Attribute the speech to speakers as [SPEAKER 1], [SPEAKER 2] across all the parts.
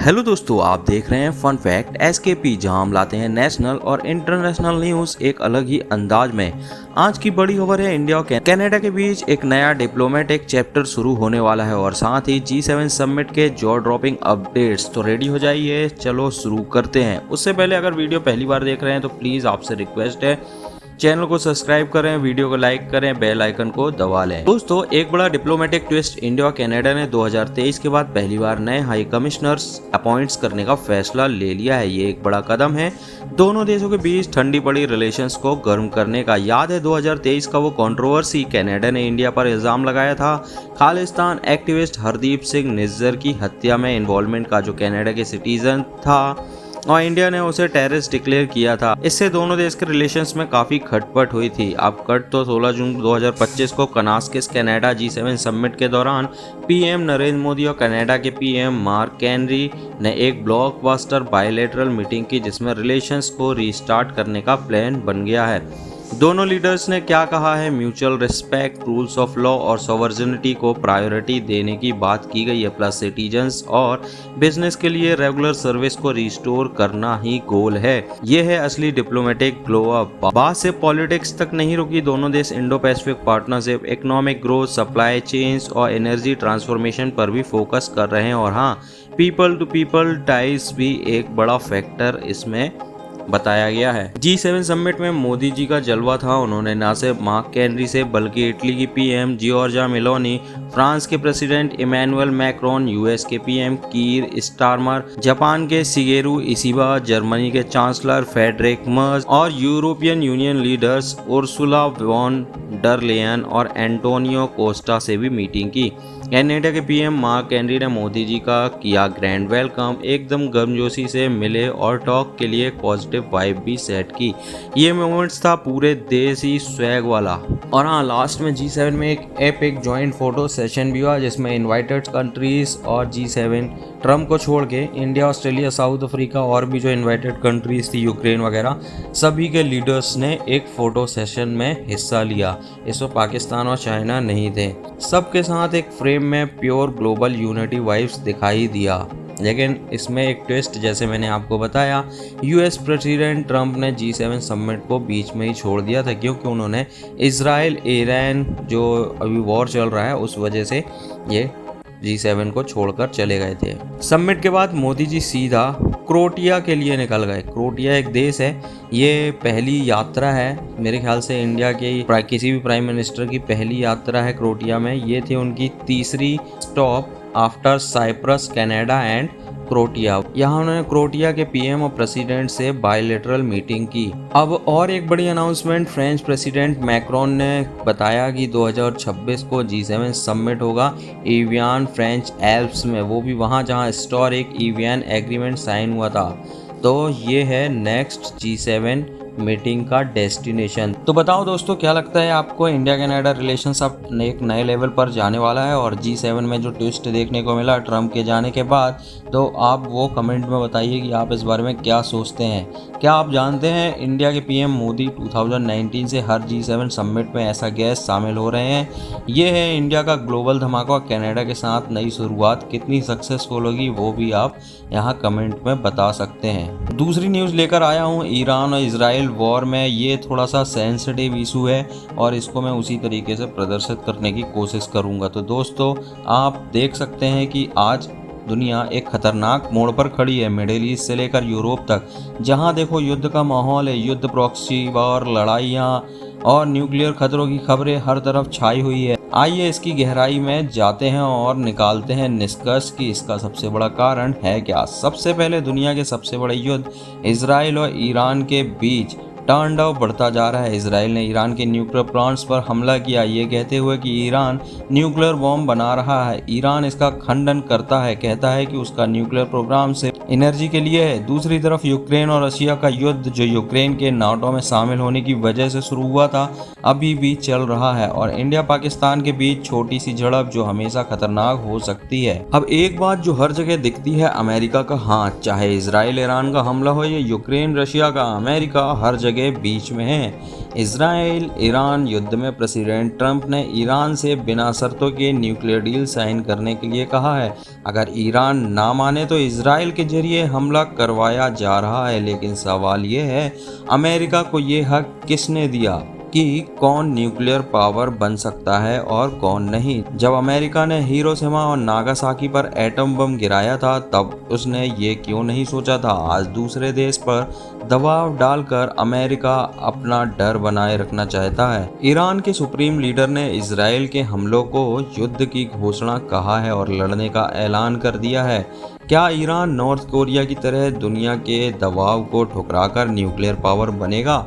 [SPEAKER 1] Hello दोस्तों, आप देख रहे हैं फन फैक्ट एसकेपी, जहां हम लाते हैं नेशनल और इंटरनेशनल न्यूज एक अलग ही अंदाज में। आज की बड़ी खबर है, इंडिया और कनाडा के बीच एक नया डिप्लोमेटिक चैप्टर शुरू होने वाला है और साथ ही G7 समिट के जॉ ड्रॉपिंग अपडेट्स। तो रेडी हो जाइए, चलो शुरू करते हैं। उससे पहले अगर वीडियो पहली बार देख रहे हैं तो प्लीज आपसे रिक्वेस्ट है, चैनल को सब्सक्राइब करें, वीडियो को लाइक करें, बेल आइकन को दबा लें। दोस्तों, एक बड़ा डिप्लोमेटिक ट्विस्ट, इंडिया और कनाडा ने 2023 के बाद पहली बार नए हाई कमिश्नर्स अपॉइंट्स करने का फैसला ले लिया है। ये एक बड़ा कदम है दोनों देशों के बीच ठंडी पड़ी रिलेशंस को गर्म करने का। याद है 2023 का वो कंट्रोवर्सी, कनाडा ने इंडिया पर इल्जाम लगाया था खालिस्तान एक्टिविस्ट हरदीप सिंह निज्जर की हत्या में इन्वॉल्वमेंट का, जो कनाडा के सिटीजन था, और इंडिया ने उसे टेररिस्ट डिक्लेयर किया था। इससे दोनों देश के रिलेशंस में काफी खटपट हुई थी। अब कट तो 16 जून 2025 को कनास्किस कनाडा G7 समिट के दौरान पीएम नरेंद्र मोदी और कनाडा के पीएम मार्क कैनरी ने एक ब्लॉकबस्टर बायलैटरल मीटिंग की, जिसमें रिलेशंस को रीस्टार्ट करने का प्लान बन गया है। दोनों लीडर्स ने क्या कहा है, mutual respect, rules of law और सॉवर्जिनिटी को प्रायोरिटी देने की बात की गई है। प्लस सिटीजन्स और बिजनेस के लिए रेगुलर सर्विस को रिस्टोर करना ही गोल है। ये है असली डिप्लोमेटिक ग्लो अप। बात से पॉलिटिक्स तक नहीं रुकी, दोनों देश Indo Pacific partnership, economic growth, supply chains और एनर्जी ट्रांसफॉर्मेशन पर भी फोकस कर रहे हैं। और हाँ, पीपल टू पीपल टाइज भी एक बड़ा फैक्टर इसमें बताया गया है। G7 समिट में मोदी जी का जलवा था। उन्होंने न सिर्फ मार्क कैनरी से बल्कि इटली की पीएम जियोर्जा मेलोनी, फ्रांस के प्रेसिडेंट इमैनुअल मैक्रोन, यूएस के पीएम कीर स्टारमर, जापान के शिगेरू इशिबा, जर्मनी के चांसलर फ्रेडरिक मर्ज और European Union leaders Ursula von der Leyen और एंटोनियो कोस्टा से भी मीटिंग की। कनाडा के पीएम मार्क कैनरी ने मोदी जी का किया ग्रैंड वेलकम, एकदम गर्मजोशी से मिले और टॉक के लिए पॉजिटिव वाइब भी सेट की। ये मोमेंट्स था पूरे देश ही स्वैग वाला। और हाँ, लास्ट में G7 में एक एपिक जॉइंट फोटो सेशन भी हुआ, जिसमें इनवाइटेड कंट्रीज और G7 ट्रम्प को छोड़ के इंडिया, ऑस्ट्रेलिया, साउथ अफ्रीका और भी जो इनवाइटेड कंट्रीज थी, यूक्रेन वगैरह, सभी के लीडर्स ने एक फोटो सेशन में हिस्सा लिया। इसमें पाकिस्तान और चाइना नहीं थे। सबके साथ एक फ्रेम में प्योर ग्लोबल यूनिटी वाइब्स दिखाई दिया। लेकिन इसमें एक ट्विस्ट, जैसे मैंने आपको बताया, यूएस प्रेसिडेंट ट्रंप ने G7 समिट को बीच में ही छोड़ दिया था, क्योंकि उन्होंने इजराइल ईरान जो अभी वॉर चल रहा है उस वजह से ये G7 को छोड़कर चले गए थे। समिट के बाद मोदी जी सीधा क्रोएशिया के लिए निकल गए। क्रोएशिया एक देश है, ये पहली यात्रा है मेरे ख्याल से इंडिया के किसी भी प्राइम मिनिस्टर की पहली यात्रा है क्रोएशिया में। ये थी उनकी तीसरी stop after Cyprus, Canada and Croatia. यहाँ उन्होंने क्रोएशिया के पीएम और प्रेसिडेंट से बायलैटरल मीटिंग की। अब और एक बड़ी अनाउंसमेंट, फ्रेंच प्रेसिडेंट मैक्रोन ने बताया कि 2026 को G7 समिट होगा एवियन फ्रेंच एल्प्स में, वो भी वहाँ जहाँ हिस्टोरिक एवियन एग्रीमेंट साइन हुआ था। तो ये है नेक्स्ट G7 मीटिंग का डेस्टिनेशन। तो बताओ दोस्तों, क्या लगता है आपको, इंडिया कनाडा रिलेशंस अब एक नए लेवल पर जाने वाला है? और G7 में जो ट्विस्ट देखने को मिला ट्रम्प के जाने के बाद, तो आप वो कमेंट में बताइए कि आप इस बारे में क्या सोचते हैं। क्या आप जानते हैं इंडिया के पीएम मोदी 2019 से हर G7 समिट में ऐसा गेस्ट शामिल हो रहे हैं। ये है इंडिया का ग्लोबल धमाका, कनाडा के साथ नई शुरुआत कितनी सक्सेसफुल होगी वो भी आप यहाँ कमेंट में बता सकते हैं। दूसरी न्यूज़ लेकर आया हूँ, ईरान और इजराइल वॉर में। ये थोड़ा सा सेंसिटिव इशू है और इसको मैं उसी तरीके से प्रदर्शित करने की कोशिश करूँगा। तो दोस्तों, आप देख सकते हैं कि आज दुनिया एक खतरनाक मोड़ पर खड़ी है, मिडिल ईस्ट से लेकर यूरोप तक। जहां देखो युद्ध का माहौल है, युद्ध, प्रॉक्सी वॉर, लड़ाइयाँ और न्यूक्लियर खतरों की खबरें हर तरफ छाई हुई है। आइए इसकी गहराई में जाते हैं और निकालते हैं निष्कर्ष कि इसका सबसे बड़ा कारण है क्या। सबसे पहले, दुनिया के सबसे बड़े युद्ध इजराइल और ईरान के बीच टर्न डाउन बढ़ता जा रहा है। इजराइल ने ईरान के न्यूक्लियर प्लांट्स पर हमला किया, ये कहते हुए कि ईरान न्यूक्लियर बॉम्ब बना रहा है। ईरान इसका खंडन करता है, कहता है कि उसका न्यूक्लियर प्रोग्राम सिर्फ एनर्जी के लिए है। दूसरी तरफ यूक्रेन और रशिया का युद्ध, जो यूक्रेन के नाटो में शामिल होने की वजह से शुरू हुआ था, अभी भी चल रहा है। और इंडिया पाकिस्तान के बीच छोटी सी झड़प जो हमेशा खतरनाक हो सकती है। अब एक बात जो हर जगह दिखती है, अमेरिका का हाथ, चाहे इजराइल ईरान का हमला हो या यूक्रेन रशिया का, अमेरिका हर जगह के बीच में है। इजराइल ईरान युद्ध में प्रेसिडेंट ट्रंप ने ईरान से बिना शर्तों के न्यूक्लियर डील साइन करने के लिए कहा है। अगर ईरान ना माने तो इजराइल के जरिए हमला करवाया जा रहा है, लेकिन सवाल ये है अमेरिका को ये हक किसने दिया कि कौन न्यूक्लियर पावर बन सकता है और कौन नहीं। जब अमेरिका ने हिरोशिमा और नागासाकी पर एटम बम गिराया था तब उसने ये क्यों नहीं सोचा था आज दूसरे देश पर दबाव डालकर अमेरिका अपना डर बनाए रखना चाहता है। ईरान के सुप्रीम लीडर ने इजराइल के हमलों को युद्ध की घोषणा कहा है और लड़ने का ऐलान कर दिया है। क्या ईरान नॉर्थ कोरिया की तरह दुनिया के दबाव को ठुकराकर न्यूक्लियर पावर बनेगा?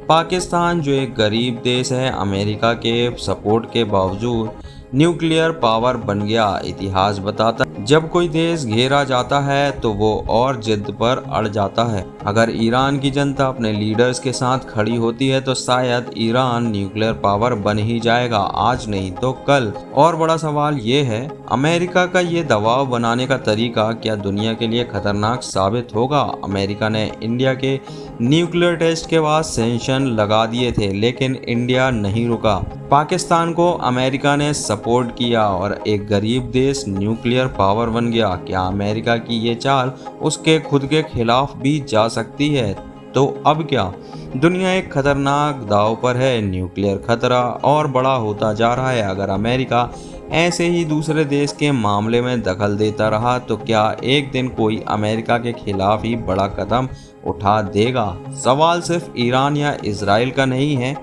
[SPEAKER 1] पाकिस्तान जो एक गरीब देश है, अमेरिका के सपोर्ट के बावजूद न्यूक्लियर पावर बन गया। इतिहास बताता है जब कोई देश घेरा जाता है तो वो और जिद पर अड़ जाता है। अगर ईरान की जनता अपने लीडर्स के साथ खड़ी होती है तो शायद ईरान न्यूक्लियर पावर बन ही जाएगा, आज नहीं तो कल। और बड़ा सवाल ये है अमेरिका का ये दबाव बनाने का तरीका क्या दुनिया के लिए खतरनाक साबित होगा? अमेरिका ने इंडिया के न्यूक्लियर टेस्ट के बाद सैंक्शन लगा दिए थे, लेकिन इंडिया नहीं रुका। पाकिस्तान को अमेरिका ने सपोर्ट किया और एक गरीब देश न्यूक्लियर पावर बन गया। क्या अमेरिका की ये चाल उसके खुद के खिलाफ भी जा सकती है? तो अब क्या? दुनिया एक खतरनाक दांव पर है। न्यूक्लियर खतरा और बड़ा होता जा रहा है। अगर अमेरिका ऐसे ही दूसरे देश के मामले में दखल देता रहा तो क्या एक दिन कोई अमेरिका के खिलाफ ही बड़ा कदम उठा देगा? सवाल सिर्फ ईरान या इजराइल का नहीं है,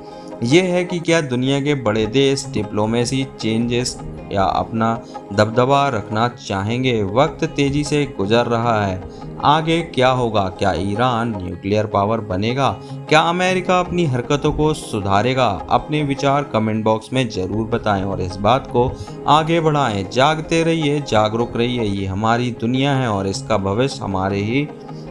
[SPEAKER 1] ये है कि क्या दुनिया के बड़े देश डिप्लोमेसी चेंजेस या अपना दबदबा रखना चाहेंगे? वक्त तेजी से गुजर रहा है, आगे क्या होगा? क्या ईरान न्यूक्लियर पावर बनेगा? क्या अमेरिका अपनी हरकतों को सुधारेगा? अपने विचार कमेंट बॉक्स में ज़रूर बताएं और इस बात को आगे बढ़ाएं। जागते रहिए, जागरूक रहिए, ये हमारी दुनिया है और इसका भविष्य हमारे ही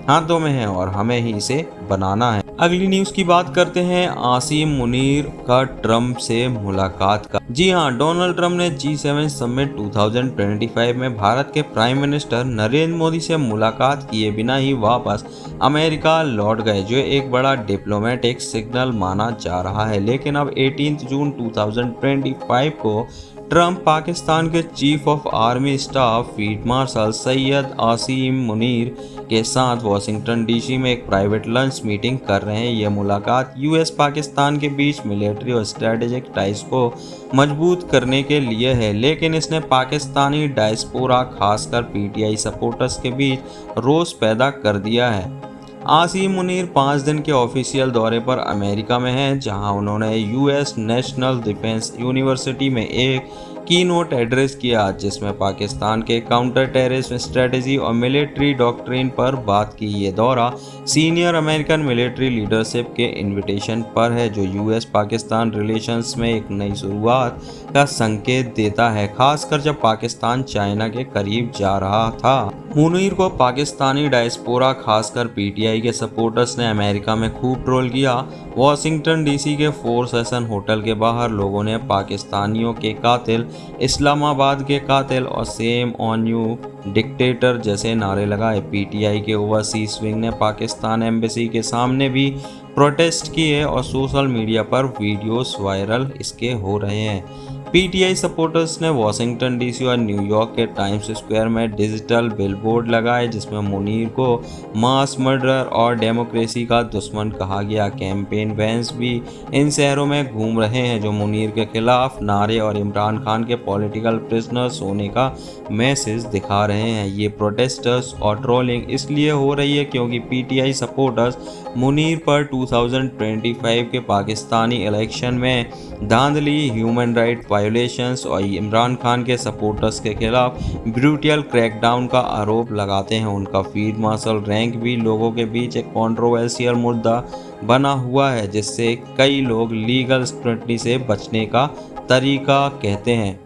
[SPEAKER 1] हाथों में है और हमें ही इसे बनाना है। अगली न्यूज़ की बात करते हैं आसिम मुनीर का ट्रंप से मुलाकात का। जी हाँ, डोनाल्ड ट्रंप ने G7 समिट 2025 में भारत के प्राइम मिनिस्टर नरेंद्र मोदी से मुलाकात किए बिना ही वापस अमेरिका लौट गए, जो एक बड़ा डिप्लोमेटिक सिग्नल माना जा रहा है। लेकिन अब 18 जून 2025 को ट्रंप पाकिस्तान के chief of army staff field marshal Syed Asim Munir के साथ वाशिंगटन डीसी में एक प्राइवेट लंच मीटिंग कर रहे हैं। यह मुलाकात यूएस पाकिस्तान के बीच मिलिट्री और स्ट्रेटेजिक टाइज को मजबूत करने के लिए है, लेकिन इसने पाकिस्तानी डायस्पोरा खासकर पीटीआई सपोर्टर्स के बीच रोष पैदा कर दिया है। आसिम मुनीर 5 दिन के ऑफिशियल दौरे पर अमेरिका में हैं, जहां उन्होंने यूएस नेशनल डिफेंस यूनिवर्सिटी में एक की नोट एड्रेस किया, जिसमें पाकिस्तान के काउंटर टेररिज्म स्ट्रेटेजी और मिलिट्री डॉक्ट्रिन पर बात की। ये दौरा सीनियर अमेरिकन मिलिट्री लीडरशिप के इनविटेशन पर है, जो यूएस पाकिस्तान रिलेशंस में एक नई शुरुआत का संकेत देता है, खासकर जब पाकिस्तान चाइना के करीब जा रहा था। मुनीर को पाकिस्तानी डायस्पोरा खासकर पीटीआई के सपोर्टर्स ने अमेरिका में खूब ट्रोल किया। वाशिंगटन डीसी के 4 सेशन होटल के बाहर लोगों ने पाकिस्तानियों के कातिल, इस्लामाबाद के कातिल और सेम ऑन यू डिक्टेटर जैसे नारे लगाए। पीटीआई के ओवरसीज विंग ने पाकिस्तान एम्बेसी के सामने भी प्रोटेस्ट किए और सोशल मीडिया पर वीडियोस वायरल इसके हो रहे हैं। पीटीआई सपोर्टर्स ने वाशिंगटन डीसी और न्यूयॉर्क के टाइम्स स्क्वायर में डिजिटल बिलबोर्ड लगाए, जिसमें मुनीर को मास मर्डर और डेमोक्रेसी का दुश्मन कहा गया। कैंपेन वैन्स भी इन शहरों में घूम रहे हैं, जो मुनीर के खिलाफ नारे और इमरान खान के पॉलिटिकल प्रिजनर्स होने का मैसेज दिखा रहे हैं। ये प्रोटेस्टर्स और ट्रोलिंग इसलिए हो रही है क्योंकि पीटीआई सपोर्टर्स मुनीर पर 2025 के पाकिस्तानी इलेक्शन में धांधली, ह्यूमन राइट वायोलेशंस और इमरान खान के सपोर्टर्स के खिलाफ ब्रूटल क्रैकडाउन का आरोप लगाते हैं। उनका फील्ड मार्शल रैंक भी लोगों के बीच एक कंट्रोवर्शियल मुद्दा बना हुआ है, जिससे कई लोग लीगल स्क्रूटनी से बचने का तरीका कहते हैं।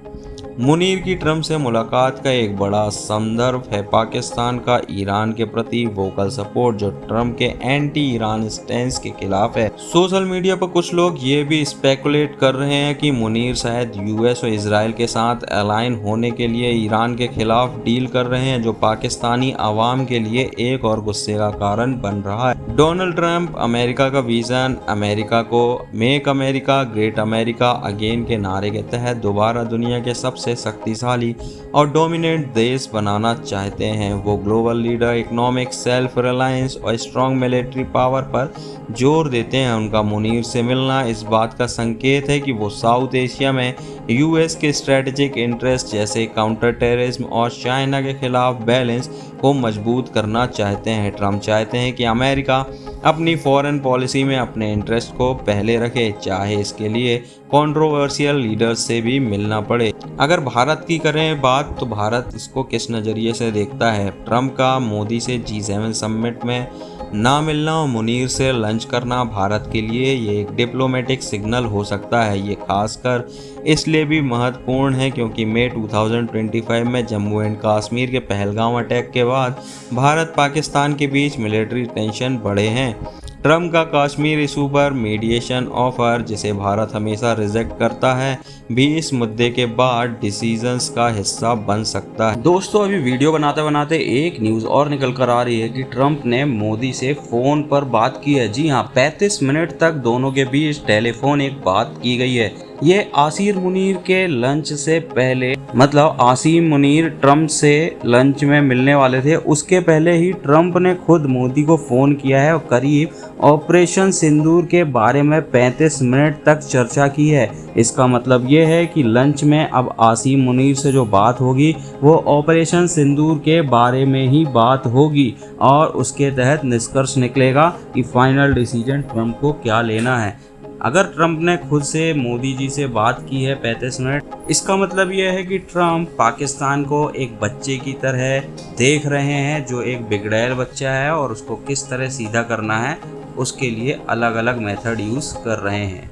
[SPEAKER 1] मुनीर की ट्रंप से मुलाकात का एक बड़ा संदर्भ है पाकिस्तान का ईरान के प्रति वोकल सपोर्ट, जो ट्रंप के एंटी ईरान स्टैंस के खिलाफ है। सोशल मीडिया पर कुछ लोग ये भी स्पेकुलेट कर रहे हैं कि मुनीर शायद यूएस और इजराइल के साथ अलाइन होने के लिए ईरान के खिलाफ डील कर रहे हैं, जो पाकिस्तानी आवाम के लिए एक और गुस्से का कारण बन रहा है। डोनाल्ड ट्रंप अमेरिका का विजन, अमेरिका को make America great America again के नारे के तहत दोबारा दुनिया के सबसे शक्तिशाली और डोमिनेंट देश बनाना चाहते हैं। वो global leader, economic self reliance और स्ट्रॉन्ग मिलिट्री पावर पर जोर देते हैं। उनका मुनीर से मिलना इस बात का संकेत है कि वो साउथ एशिया में यूएस के स्ट्रेटेजिक इंटरेस्ट जैसे काउंटर टेररिज्म और चाइना के खिलाफ बैलेंस को मजबूत करना चाहते हैं। ट्रंप चाहते हैं कि अमेरिका अपनी फॉरेन पॉलिसी में अपने इंटरेस्ट को पहले रखे, चाहे इसके लिए कंट्रोवर्शियल लीडर्स से भी मिलना पड़े। अगर भारत की करें बात, तो भारत इसको किस नज़रिए से देखता है? ट्रंप का मोदी से G7 समिट में ना मिलना और मुनीर से लंच करना भारत के लिए ये एक डिप्लोमेटिक सिग्नल हो सकता है। ये खासकर इसलिए भी महत्वपूर्ण है क्योंकि मई 2025 में जम्मू एंड कश्मीर के पहलगाम अटैक के बाद भारत पाकिस्तान के बीच मिलिट्री टेंशन बढ़े हैं। ट्रंप का कश्मीर इशू पर मीडिएशन ऑफर, जिसे भारत हमेशा रिजेक्ट करता है, भी इस मुद्दे के बाद डिसीजंस का हिस्सा बन सकता है। दोस्तों, अभी वीडियो बनाते बनाते एक न्यूज़ और निकल कर आ रही है कि ट्रंप ने मोदी से फ़ोन पर बात की है। जी हाँ, 35 मिनट तक दोनों के बीच टेलीफोन एक बात की गई है। ये आसिर मुनीर के लंच से पहले, मतलब आसिम मुनीर ट्रंप से लंच में मिलने वाले थे, उसके पहले ही ट्रंप ने खुद मोदी को फ़ोन किया है और करीब ऑपरेशन सिंदूर के बारे में 35 मिनट तक चर्चा की है। इसका मतलब ये है कि लंच में अब आसिम मुनीर से जो बात होगी वो ऑपरेशन सिंदूर के बारे में ही बात होगी और उसके तहत निष्कर्ष निकलेगा कि फाइनल डिसीजन ट्रंप को क्या लेना है। अगर ट्रंप ने खुद से मोदी जी से बात की है 35 मिनट, इसका मतलब यह है कि ट्रंप पाकिस्तान को एक बच्चे की तरह देख रहे हैं, जो एक बिगड़ैल बच्चा है, और उसको किस तरह सीधा करना है उसके लिए अलग अलग मेथड यूज़ कर रहे हैं।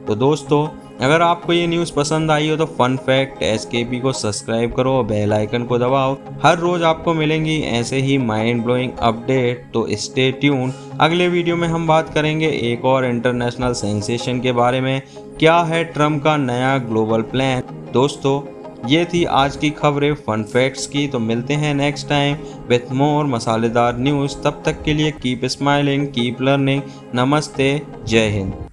[SPEAKER 1] तो दोस्तों, अगर आपको ये न्यूज़ पसंद आई हो तो फन फैक्ट SKP को सब्सक्राइब करो और बेल आइकन को दबाओ। हर रोज़ आपको मिलेंगी ऐसे ही माइंड ब्लोइंग अपडेट, तो स्टे ट्यून। अगले वीडियो में हम बात करेंगे एक और इंटरनेशनल सेंसेशन के बारे में। क्या है ट्रंप का नया ग्लोबल प्लान? दोस्तों, ये थी आज की खबरें फन फैक्ट्स की। तो मिलते हैं नेक्स्ट टाइम विथ मोर मसालेदार न्यूज़। तब तक के लिए कीप स्माइलिंग, कीप लर्निंग। नमस्ते, जय हिंद।